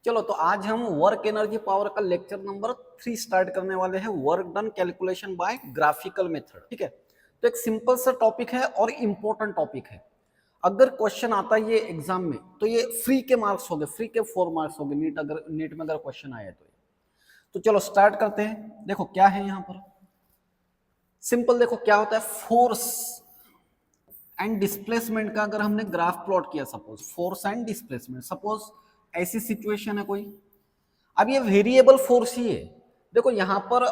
चलो तो आज हम वर्क एनर्जी पावर का लेक्चर नंबर 3 स्टार्ट करने वाले हैं। Work done calculation bye graphical method. ठीक है, तो एक सिंपल सा टॉपिक है और इम्पोर्टेंट टॉपिक है। अगर क्वेश्चन आता है ये एग्जाम में तो ये फ्री के मार्क्स हो गए, फ्री के 4 मार्क्स हो गए। नीट में अगर क्वेश्चन आया तो चलो स्टार्ट करते हैं। देखो क्या है यहाँ पर, सिंपल देखो क्या होता है। फोर्स एंड डिस्प्लेसमेंट का अगर हमने ग्राफ प्लॉट किया, suppose force and displacement, suppose ऐसी सिचुएशन है कोई। अब ये वेरिएबल फोर्स ही है। देखो यहां पर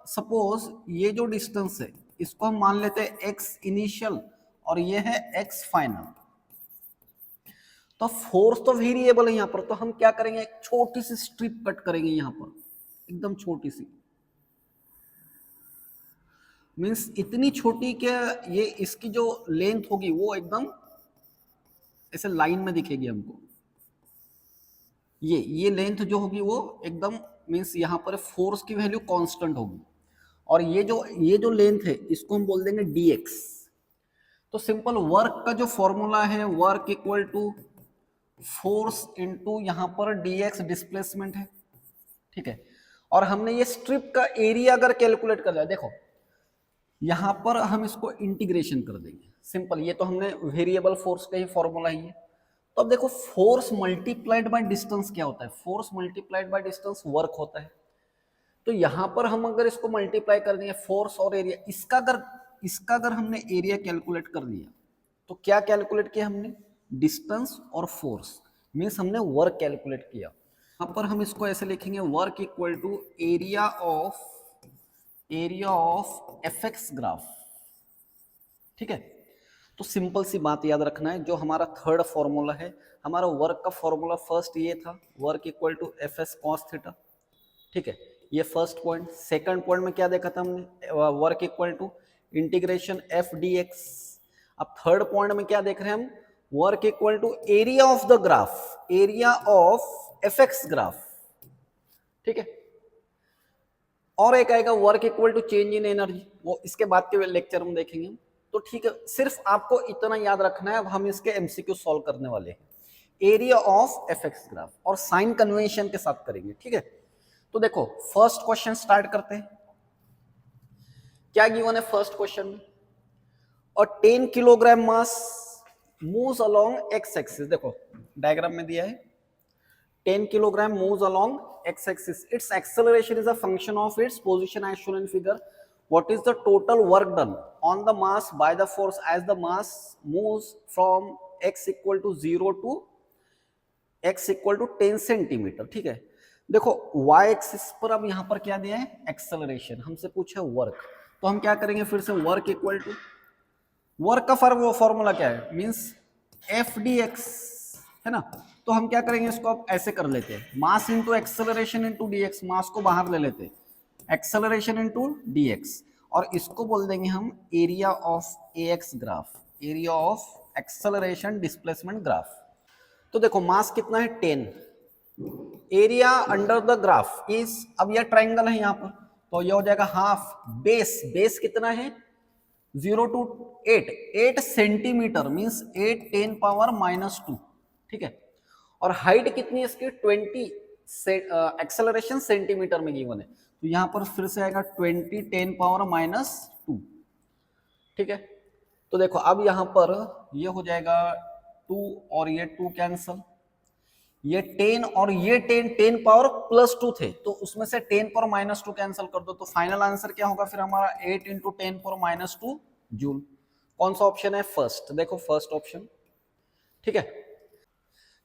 सपोज ये जो डिस्टेंस है इसको हम मान लेते हैं एक्स इनिशियल और ये है एक्स फाइनल। तो फोर्स तो वेरिएबल है यहां पर, तो हम क्या करेंगे, एक छोटी सी स्ट्रिप कट करेंगे यहां पर, एकदम छोटी सी, मींस इतनी छोटी कि ये इसकी जो लेंथ होगी वो एकदम ऐसे लाइन में दिखेगी हमको। ये लेंथ जो होगी वो एकदम, मींस यहाँ पर फोर्स की वैल्यू कांस्टेंट होगी। और ये जो लेंथ है इसको हम बोल देंगे dx। तो सिंपल वर्क का जो फॉर्मूला है, work equal to force into यहाँ पर dx डिस्प्लेसमेंट है। ठीक है, और हमने ये स्ट्रिप का एरिया अगर कैलकुलेट कर लिया, देखो यहां पर हम इसको इंटीग्रेशन कर देंगे। सिंपल, ये तो हमने वेरिएबल फोर्स का ही फॉर्मूला ही है। तो अब देखो फोर्स मल्टीप्लाइड बाय डिस्टेंस क्या होता है, force multiplied by distance work होता है। तो यहां पर हम अगर इसको मल्टीप्लाई कर देंगे फोर्स और एरिया, इसका अगर हमने एरिया कैलकुलेट कर दिया तो क्या कैलकुलेट किया हमने, डिस्टेंस और फोर्स, मीन्स हमने वर्क कैलकुलेट किया। यहां पर हम इसको ऐसे लिखेंगे, work equal to area of F X graph. ठीक है, तो सिंपल सी बात याद रखना है, जो हमारा थर्ड फॉर्मूला है, हमारा वर्क का फॉर्मूला फर्स्ट ये था, work equal to F S cos theta. ठीक है, ये फर्स्ट पॉइंट। सेकंड पॉइंट में क्या देखा था हमने, work equal to integration F D X. अब थर्ड पॉइंट में क्या देख रहे हैं हम, work equal to area of the graph, area of F X graph. ठीक है, और एक आएगा work equal to change in energy, वो इसके बाद के लेक्चर में देखेंगे। तो ठीक है, सिर्फ आपको इतना याद रखना है। अब हम इसके एमसीक्यू सॉल्व करने वाले हैं, area of F X graph, और साइन कन्वेंशन के साथ करेंगे। ठीक है, तो देखो फर्स्ट क्वेश्चन स्टार्ट करते हैं। क्या गिवन है फर्स्ट क्वेश्चन में, और 10 kilogram mass moves along x axis. देखो डायग्राम में दिया है, 10 kilogram moves along x-axis. Its acceleration is a function of its position as shown in figure. What is the total work done on the mass by the force as the mass moves from x equal to 0 to x equal to 10 centimetre. ठीक है, देखो y axis पर अब यहाँ पर क्या दिया है, एक्सेलरेशन। हमसे पूछा वर्क, तो हम क्या करेंगे फिर से, वर्क इक्वल टू, वर्क का फॉर्मूला क्या है, मीन्स एफ डी एक्स है ना। तो हम क्या करेंगे, इसको अब ऐसे कर लेते हैं, mass into acceleration into DX, mass को बाहर ले लेते हैं, एक्सेलरेशन इंटू डीएक्स, और इसको बोल देंगे हम area of A x graph, area of acceleration displacement graph. तो देखो मास कितना है 10, area under the graph is, अब यह ट्राइंगल है यहाँ पर, तो यह हो जाएगा हाफ, बेस कितना है 0 to 8 सेंटीमीटर, मीन्स 8 10 पावर -2। ठीक है, और हाइट कितनी है इसकी 20, एक्सेलरेशन सेंटीमीटर में गिवन है, तो यहां पर फिर से आएगा 20 10 पावर -2। ठीक है, तो देखो अब यहां पर ये हो जाएगा 2 और ये 2 कैंसल, ये 10 और ये 10 पावर +2 थे, तो उसमें से 10 पावर -2 कैंसिल कर दो, तो फाइनल आंसर क्या होगा फिर हमारा 8 × 10 पावर -2 जूल। कौन सा ऑप्शन है, फर्स्ट, देखो फर्स्ट ऑप्शन। ठीक है,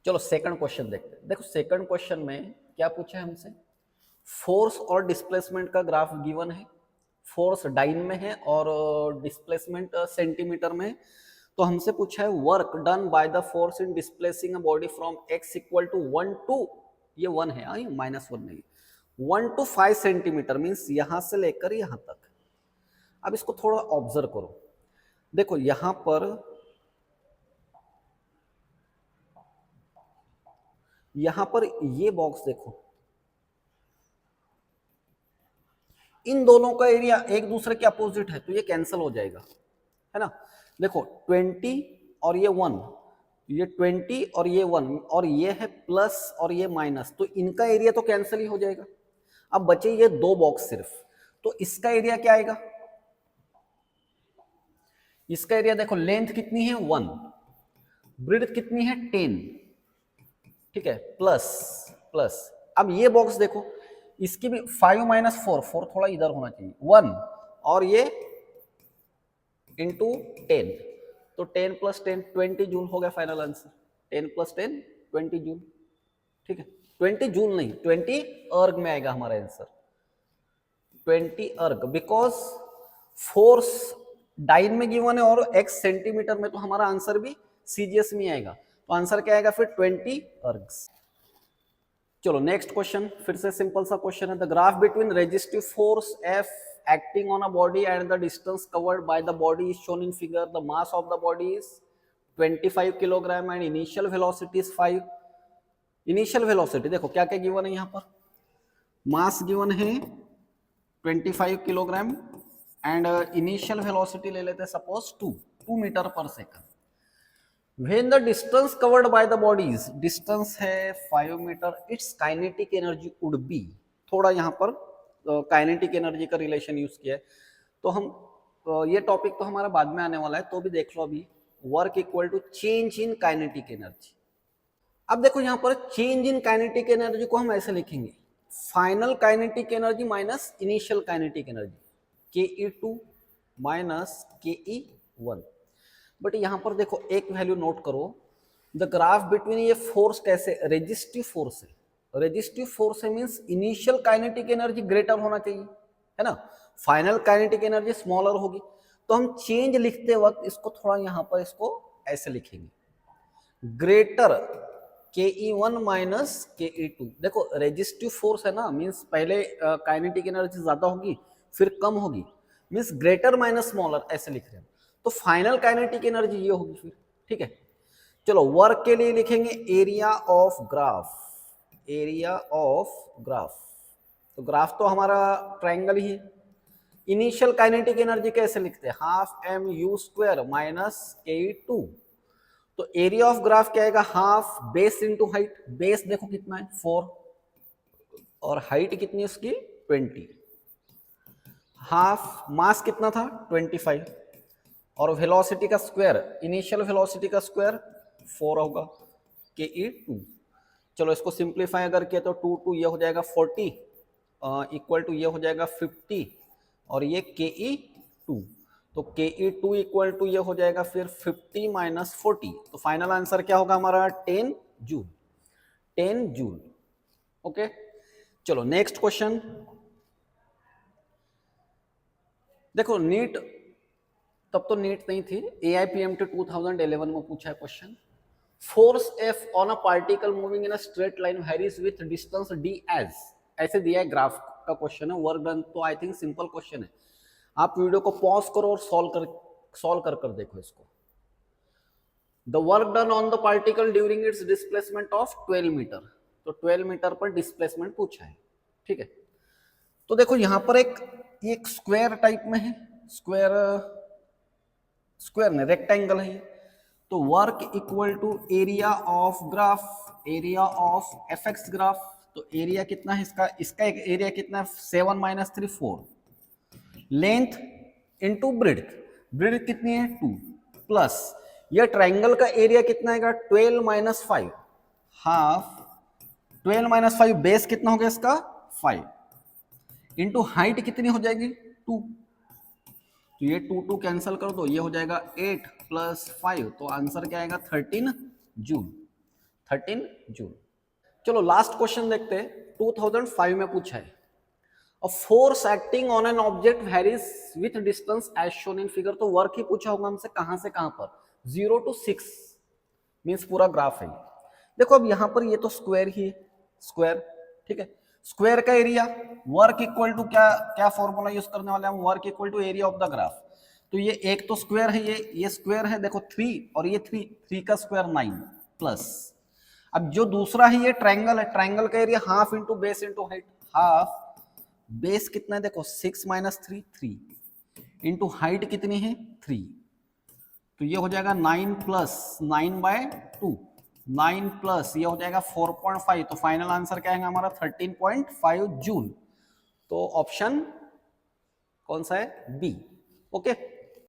चलो सेकंड क्वेश्चन देखते हैं। देखो सेकंड क्वेश्चन में क्या पूछा है हमसे, फोर्स और डिस्प्लेसमेंट का ग्राफ गिवन है, फोर्स डाइन में है और डिस्प्लेसमेंट सेंटीमीटर में है। तो हमसे पूछा है work done by the force in displacing a body from x equal to 1 to, ये 1 है -1 नहीं, 1 to 5 सेंटीमीटर, मीन्स यहां से लेकर यहां तक। अब इसको थोड़ा ऑब्जर्व करो, देखो यहां पर ये बॉक्स देखो, इन दोनों का एरिया एक दूसरे के अपोजिट है, तो ये कैंसिल हो जाएगा, है ना। देखो 20 और ये 1, ये 20 और ये 1 और ये है प्लस और ये माइनस, तो इनका एरिया तो कैंसिल ही हो जाएगा। अब बचे ये दो बॉक्स सिर्फ, तो इसका एरिया क्या आएगा? इसका एरिया देखो, लेंथ कितनी है 1, ब्रेड्थ कितनी है 10, ठीक है, प्लस प्लस। अब ये बॉक्स देखो, इसकी भी 5 माइनस 4, 4 थोड़ा इधर होना चाहिए, 1 और ये इंटू 10, तो 10 प्लस 10 20 जूल हो गया फाइनल आंसर। 10 प्लस 10 20 जूल, ठीक है, 20 जूल नहीं 20 अर्ग में आएगा हमारा आंसर, 20 अर्ग, बिकॉज फोर्स डाइन में गिवन है और x सेंटीमीटर में, तो हमारा आंसर भी सीजीएस में आएगा, तो आंसर क्या आएगा फिर 20 अर्ग्स। चलो नेक्स्ट क्वेश्चन, फिर से सिंपल सा क्वेश्चन है। The graph between resistive force F acting on a body and the distance covered by the body is shown in figure. The mass of the body is 25 kilogram and initial velocity is 5. Initial velocity देखो क्या क्या given है यहाँ पर, mass given है 25 kilogram and initial velocity ले लेते हैं suppose 2 metre per second. When the distance covered by the bodies, distance है 5 metre, its kinetic energy would be, थोड़ा यहाँ पर काइनेटिक एनर्जी का रिलेशन यूज किया है, तो हम ये टॉपिक तो हमारा बाद में आने वाला है, तो भी देख लो अभी, work equal to change in kinetic energy. अब देखो यहाँ पर चेंज इन काइनेटिक एनर्जी को हम ऐसे लिखेंगे, final kinetic energy minus initial kinetic energy, ke2 minus ke1। But यहाँ पर देखो एक वैल्यू नोट करो, द ग्राफ बिटवीन, ये फोर्स कैसे, रेजिस्टिव फोर्स है, रेजिस्टिव फोर्स है means initial kinetic energy greater होना चाहिए, है ना, फाइनल काइनेटिक एनर्जी स्मॉलर होगी, तो हम चेंज लिखते वक्त इसको थोड़ा यहाँ पर इसको ऐसे लिखेंगे, ग्रेटर ke1 माइनस ke2। देखो रेजिस्टिव फोर्स है ना, मींस पहले काइनेटिक एनर्जी ज्यादा होगी फिर कम होगी, मींस ग्रेटर माइनस स्मॉलर ऐसे लिख रहे हैं, तो फाइनल काइनेटिक एनर्जी ये होगी फिर, ठीक है। चलो वर्क के लिए लिखेंगे area of graph, area of graph, तो ग्राफ तो हमारा ट्रायंगल ही है। इनिशियल काइनेटिक एनर्जी कैसे लिखते हैं, half M U square minus ke2, तो एरिया ऑफ ग्राफ क्या आएगा, half base into height, base देखो कितना है 4 और हाइट कितनी है उसकी 20, हाफ मास कितना था 25 और वेलोसिटी का स्क्वायर, इनिशियल वेलोसिटी का स्क्वायर 4 होगा ke2। चलो इसको सिंप्लीफाई अगर किया तो 2 ये हो जाएगा 40 इक्वल टू ये हो जाएगा 50 और ये ke2, तो ke2 इक्वल टू ये हो जाएगा फिर 50 माइनस 40, तो फाइनल आंसर क्या होगा हमारा 10 जूल, 10 जूल। ओके चलो नेक्स्ट क्वेश्चन देखो, नीट तब तो नीट नहीं थी, AIPMT 2011 में पूछा है question, force F on a particle moving in a straight line varies with distance d as, ऐसे दिया है, ग्राफ का क्वेश्चन है, वर्क डन, तो आई थिंक सिंपल क्वेश्चन है, आप वीडियो को पॉज करो और सॉल्व कर देखो इसको। The work done on the particle during its displacement of 12 metre, तो 12 मीटर पर डिस्प्लेसमेंट पूछा है, ठीक है। तो देखो यहां पर एक स्क्वायर टाइप में है, स्क्वायर ने रेक्टेंगल है, तो work equal to area of graph, area of fx graph, तो एरिया कितना है इसका एक एरिया कितना है 7 माइनस 3 4, लेंथ इंटू ब्रेड्थ कितनी है 2, प्लस ये ट्राइंगल का एरिया कितना है 12 माइनस 5, हाफ 12 माइनस 5, बेस कितना हो गया इसका 5 इंटू हाइट कितनी हो जाएगी 2, तो ये 2 कैंसिल कर दो, ये हो जाएगा 8 प्लस 5, तो आंसर क्या आएगा 13 जूल, 13 जूल। चलो लास्ट क्वेश्चन देखते हैं, 2005 में पूछा है, a force acting on an object varies with distance as shown in figure, तो वर्क ही पूछा होगा हमसे कहां से कहां पर, 0 to 6 मींस पूरा ग्राफ है। देखो अब यहां पर ये तो स्क्वायर ही है, स्क्वायर, ठीक है, स्क्वायर का एरिया वर्क इक्वल टू क्या फॉर्मूला यूज करने वाले हम, work equal to area of the graph, तो ये एक तो स्क्वायर है, ये स्क्वायर है देखो 3 और ये 3 का स्क्वायर 9 प्लस, अब जो दूसरा है ये ट्रायंगल है, ट्रायंगल का area half into base into height, half base कितना है देखो 6 माइनस 3 3 इंटू हाइट कितनी है 3, तो ये हो जाएगा 9 प्लस 9/2, 9 प्लस ये हो जाएगा 4.5, तो फाइनल आंसर क्या है हमारा 13.5 जूल। तो ऑप्शन कौन सा है? बी। ओके।